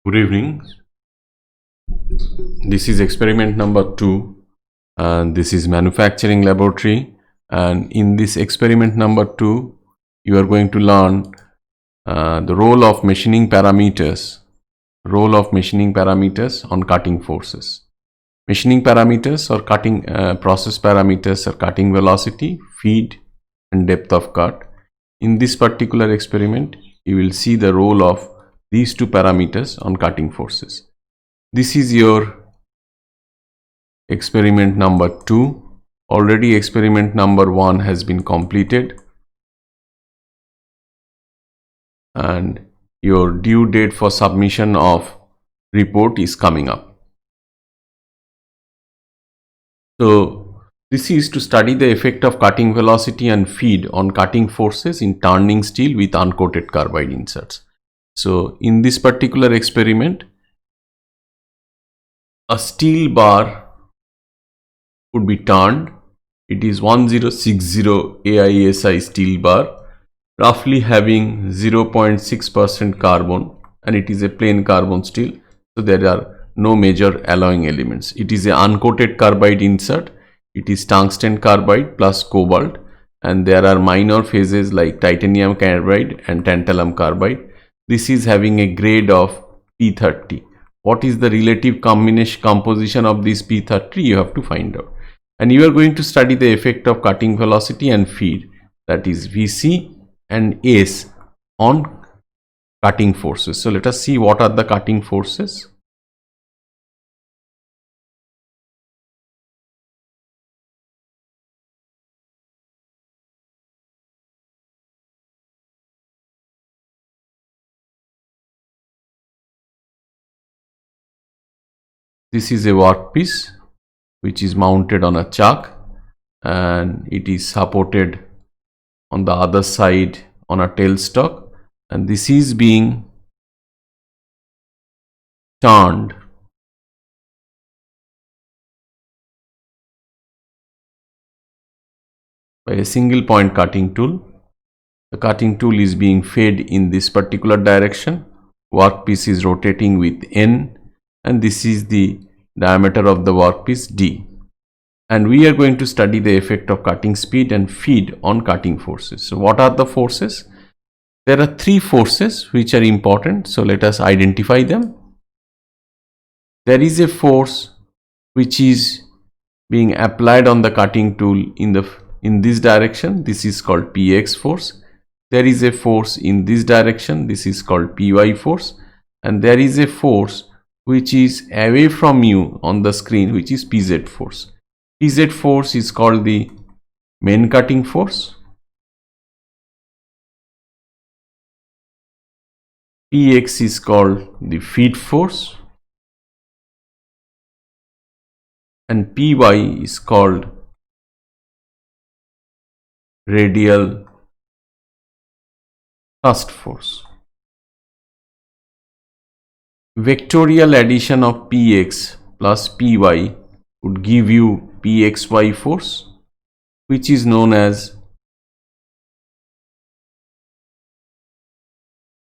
Good evening. This is experiment number 2 and this is manufacturing laboratory, and in this experiment number 2 you are going to learn the role of machining parameters on cutting forces. Machining parameters or cutting process parameters are cutting velocity, feed and depth of cut. In this particular experiment you will see the role of these two parameters on cutting forces. This is your experiment number 2. Already experiment number 1 has been completed and your due date for submission of report is coming up. So this is to study the effect of cutting velocity and feed on cutting forces in turning steel with uncoated carbide inserts. So in this particular experiment, a steel bar would be turned. It is 1060 AISI steel bar, roughly having 0.6% carbon, and it is a plain carbon steel, so there are no major alloying elements. It is an uncoated carbide insert. It is tungsten carbide plus cobalt, and there are minor phases like titanium carbide and tantalum carbide. This is having a grade of P30. What is the relative composition of this P30? You have to find out. And you are going to study the effect of cutting velocity and feed, that is VC and S, on cutting forces. So let us see what are the cutting forces. This is a workpiece which is mounted on a chuck and it is supported on the other side on a tailstock, and this is being turned by a single point cutting tool. The cutting tool is being fed in this particular direction. Workpiece is rotating with N, and this is the diameter of the workpiece D. And we are going to study the effect of cutting speed and feed on cutting forces. So what are the forces? There are 3 forces which are important, so let us identify them. There is a force which is being applied on the cutting tool in this direction. This is called PX force. There is a force in this direction. This is called PY force. And there is a force which is away from you on the screen, which is PZ force. PZ force is called the main cutting force. PX is called the feed force. And PY is called radial thrust force. Vectorial addition of Px plus Py would give you Pxy force, which is known as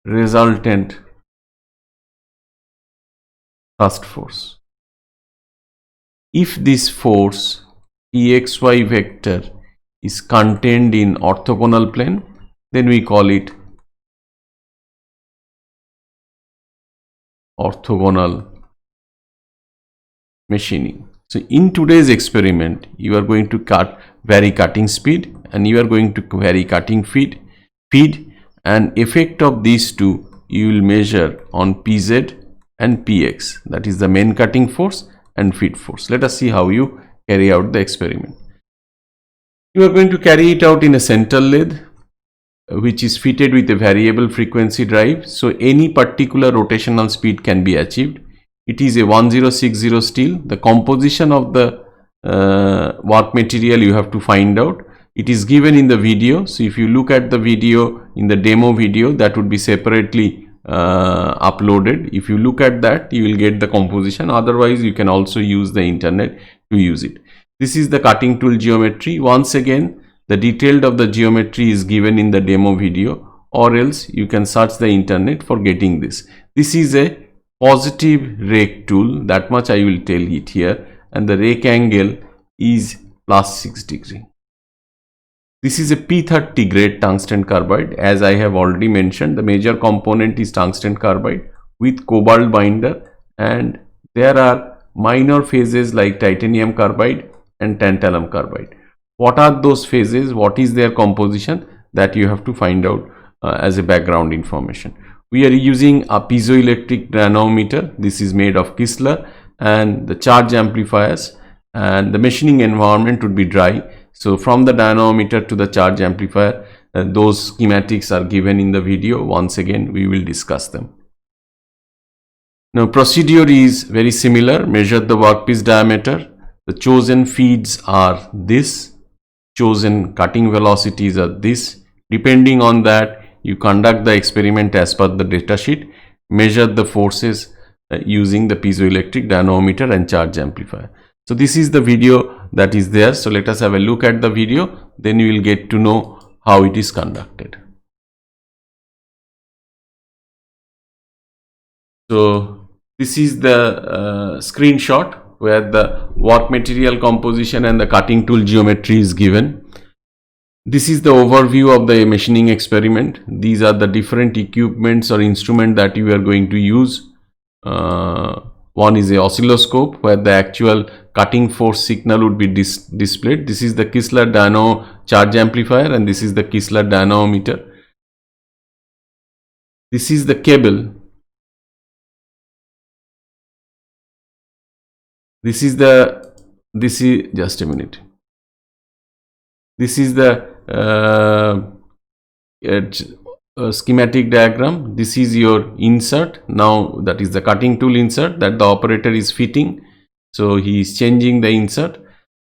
resultant thrust force. If this force Pxy vector is contained in orthogonal plane, then we call it orthogonal machining. So in today's experiment, you are going to vary cutting speed and you are going to vary cutting feed, and effect of these two you will measure on PZ and PX, that is the main cutting force and feed force. Let us see how you carry out the experiment. You are going to carry it out in a central lathe which is fitted with a variable frequency drive, so any particular rotational speed can be achieved. It is a 1060 steel. The composition of the work material you have to find out. It is given in the video, so if you look at the video, in the demo video, that would be separately uploaded. If you look at that, you will get the composition. Otherwise you can also use the internet to use it. This is the cutting tool geometry. Once again, the detail of the geometry is given in the demo video, or else you can search the internet for getting this. This is a positive rake tool, that much I will tell it here, and the rake angle is +6 degree. This is a P30 grade tungsten carbide. As I have already mentioned, the major component is tungsten carbide with cobalt binder, and there are minor phases like titanium carbide and tantalum carbide. What are those phases? What is their composition? That you have to find out as a background information. We are using a piezoelectric dynamometer. This is made of Kistler, and the charge amplifiers, and the machining environment would be dry. So from the dynamometer to the charge amplifier, those schematics are given in the video. Once again, we will discuss them. Now procedure is very similar. Measure the workpiece diameter. The chosen feeds are this. Chosen cutting velocities are this. Depending on that, you conduct the experiment as per the data sheet. Measure the forces using the piezoelectric dynamometer and charge amplifier. So this is the video that is there. So let us have a look at the video. Then you will get to know how it is conducted. So this is the screenshot where the work material composition and the cutting tool geometry is given. This is the overview of the machining experiment. These are the different equipments or instruments that you are going to use. One is a oscilloscope where the actual cutting force signal would be displayed. This is the Kistler dyno charge amplifier, and this is the Kistler dynamometer. This is the cable. This is just a minute. This is the schematic diagram. This is your insert. Now that is the cutting tool insert that the operator is fitting. So he is changing the insert.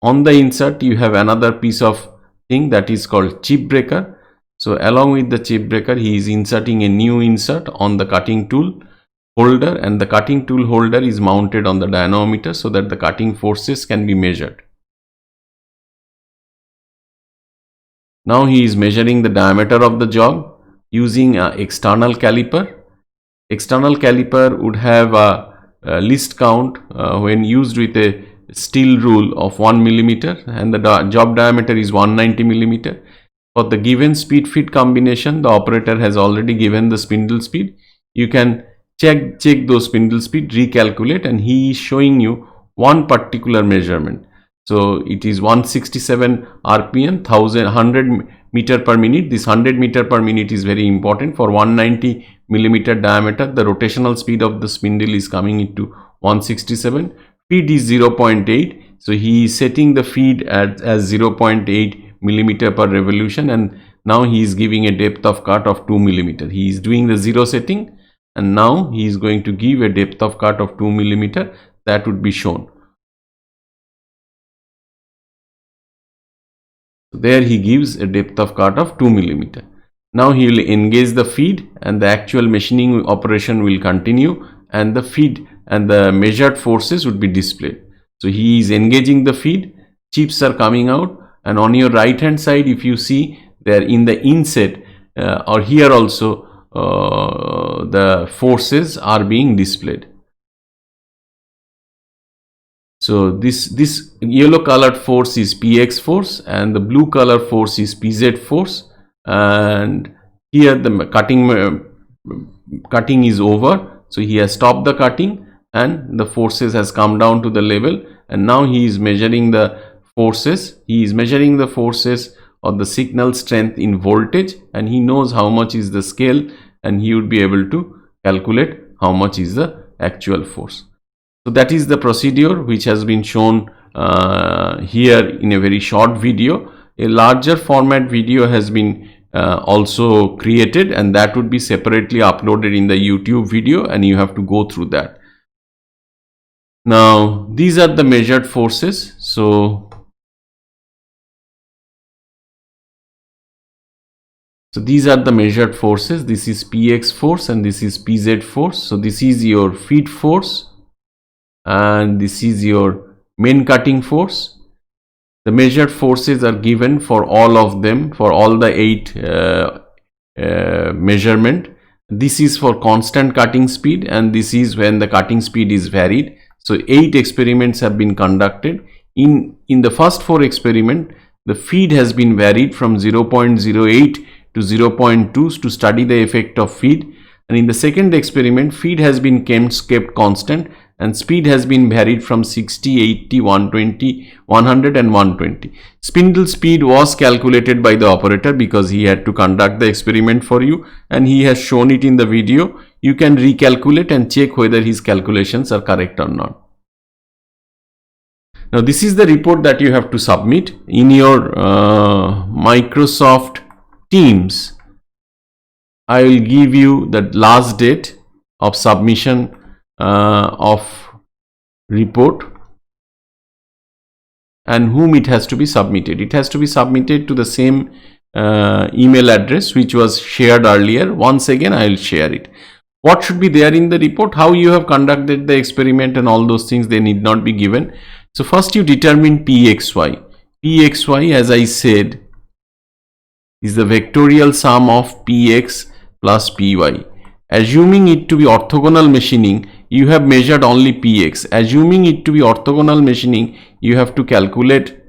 On the insert you have another piece of thing that is called chip breaker. So along with the chip breaker, he is inserting a new insert on the cutting tool holder, and the cutting tool holder is mounted on the dynamometer so that the cutting forces can be measured. Now he is measuring the diameter of the job using an external caliper. External caliper would have a least count when used with a steel rule of 1 millimeter, and the job diameter is 190 millimeter. For the given speed feed combination, the operator has already given the spindle speed. You can check those spindle speed, recalculate, and he is showing you one particular measurement. So it is 167 rpm, 100 meter per minute. This 100 meter per minute is very important. For 190 millimeter diameter, the rotational speed of the spindle is coming into 167. Feed is 0.8. So he is setting the feed as 0.8 millimeter per revolution, and now he is giving a depth of cut of 2 millimeter. He is doing the zero setting, and now he is going to give a depth of cut of 2 millimeter. That would be shown. There he gives a depth of cut of 2 millimeter. Now he will engage the feed, and the actual machining operation will continue, and the feed and the measured forces would be displayed. So he is engaging the feed, chips are coming out, and on your right hand side, if you see there in the inset or here also the forces are being displayed. So this yellow colored force is px force, and the blue color force is pz force, and here the cutting is over. So he has stopped the cutting, and the forces has come down to the level, and now he is measuring the forces. He is measuring the forces of the signal strength in voltage, and he knows how much is the scale, and he would be able to calculate how much is the actual force. So that is the procedure which has been shown here in a very short video. A larger format video has been also created, and that would be separately uploaded in the YouTube video, and you have to go through that. Now these are the measured forces. So these are the measured forces. This is px force and this is pz force. So this is your feed force, and this is your main cutting force. The measured forces are given for all of them, for all the 8 measurement, This is for constant cutting speed, and this is when the cutting speed is varied. So 8 experiments have been conducted. In the first 4 experiments, the feed has been varied from 0.08 to 0.2 to study the effect of feed. And in the second experiment, feed has been kept constant and speed has been varied from 60, 80, 120, 100 and 120. Spindle speed was calculated by the operator because he had to conduct the experiment for you, and he has shown it in the video. You can recalculate and check whether his calculations are correct or not. Now this is the report that you have to submit in your Microsoft Teams. I will give you the last date of submission of report and whom it has to be submitted. It has to be submitted to the same email address which was shared earlier. Once again, I will share it. What should be there in the report? How you have conducted the experiment and all those things, they need not be given. So first you determine Pxy. Pxy, as I said, is the vectorial sum of Px plus Py. Assuming it to be orthogonal machining, you have measured only Px. Assuming it to be orthogonal machining, you have to calculate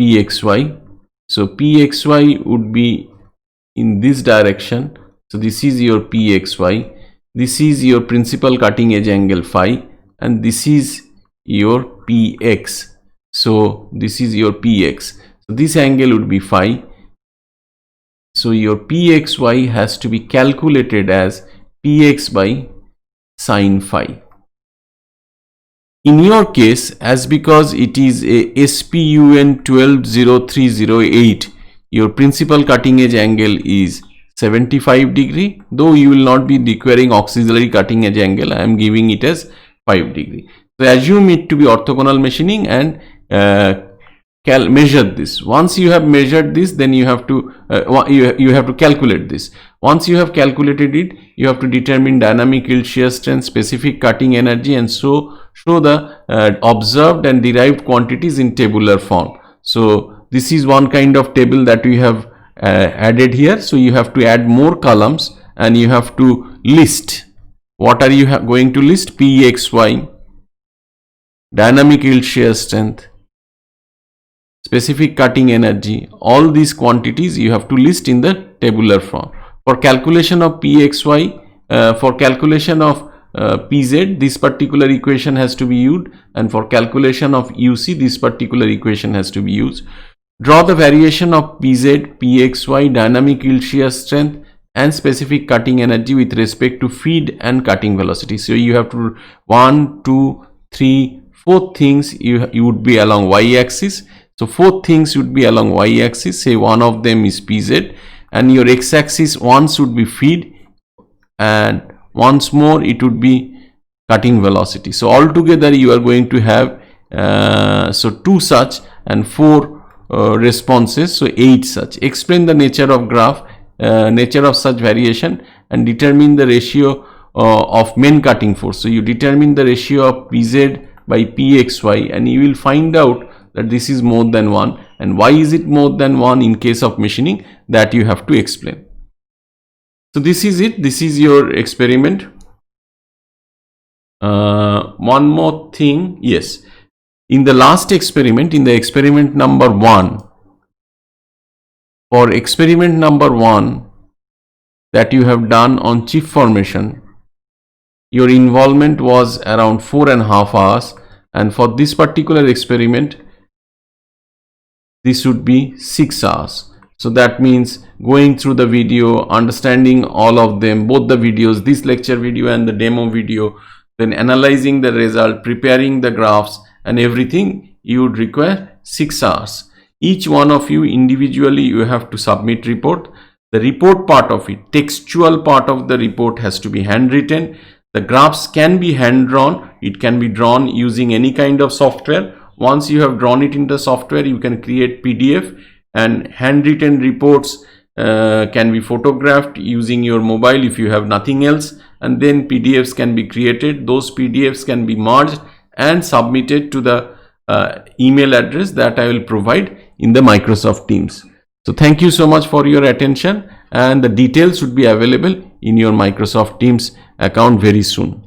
Pxy. So Pxy would be in this direction. So this is your Pxy. This is your principal cutting edge angle phi, and this is your Px. So this is your Px. So this angle would be phi. So your Pxy has to be calculated as Px by sine phi. In your case, as because it is a SPUN 120308, your principal cutting edge angle is 75 degree, though you will not be requiring auxiliary cutting edge angle. I am giving it as 5 degree. So assume it to be orthogonal machining and measure this. Once you have measured this, then you have to you have to calculate this. Once you have calculated it, you have to determine dynamic yield shear strength, specific cutting energy, and show the observed and derived quantities in tabular form. So this is one kind of table that we have added here. So you have to add more columns and you have to list. What are you going to list? Pxy, dynamic yield shear strength, specific cutting energy, all these quantities you have to list in the tabular form. For calculation of Pxy, for calculation of Pz, this particular equation has to be used, and for calculation of UC, this particular equation has to be used. Draw the variation of Pz, Pxy, dynamic yield shear strength and specific cutting energy with respect to feed and cutting velocity. So you have to 1, 2, 3, 4 things you would be along y-axis. So 4 things would be along y-axis. Say one of them is Pz, and your x-axis once would be feed, and once more it would be cutting velocity. So altogether you are going to have 2 such and 4 responses, so 8 such. Explain the nature of graph, nature of such variation, and determine the ratio of main cutting force. So you determine the ratio of Pz by Pxy, and you will find out that this is more than 1. And why is it more than 1 in case of machining, that you have to explain. So this is it. This is your experiment. One more thing. Yes. In the last experiment, in the experiment number 1, for experiment number 1 that you have done on chip formation, your involvement was around 4.5 hours, and for this particular experiment, this would be 6 hours. So that means going through the video, understanding all of them, both the videos, this lecture video and the demo video, then analyzing the result, preparing the graphs and everything, you would require 6 hours. Each one of you individually, you have to submit report. The report part of it, textual part of the report, has to be handwritten. The graphs can be hand drawn. It can be drawn using any kind of software. Once you have drawn it in the software, you can create PDF, and handwritten reports can be photographed using your mobile if you have nothing else, and then PDFs can be created. Those PDFs can be merged and submitted to the email address that I will provide in the Microsoft Teams. So thank you so much for your attention, and the details should be available in your Microsoft Teams account very soon.